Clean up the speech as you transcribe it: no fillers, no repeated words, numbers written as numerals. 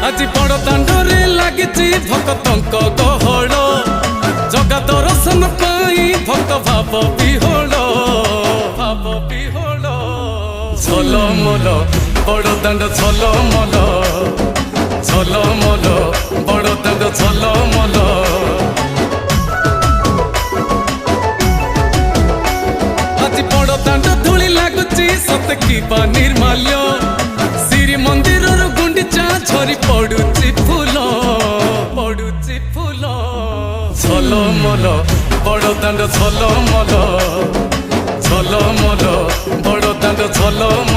आज बड़ दांडरे लागिची भक्तंक गहळ जगा दर्शन पाई भक्त भाव विहोल झलमल बड़ दांड झलमल झलमल बड़ दांड झलमल आज बड़ दांड धूली लागुची सत कि निर्माल्य श्री मंदिर गुंडीचा झरी पड़ुची फूल झलमल बड़ दांड झलमल झलमल बड़ दांड झलमल।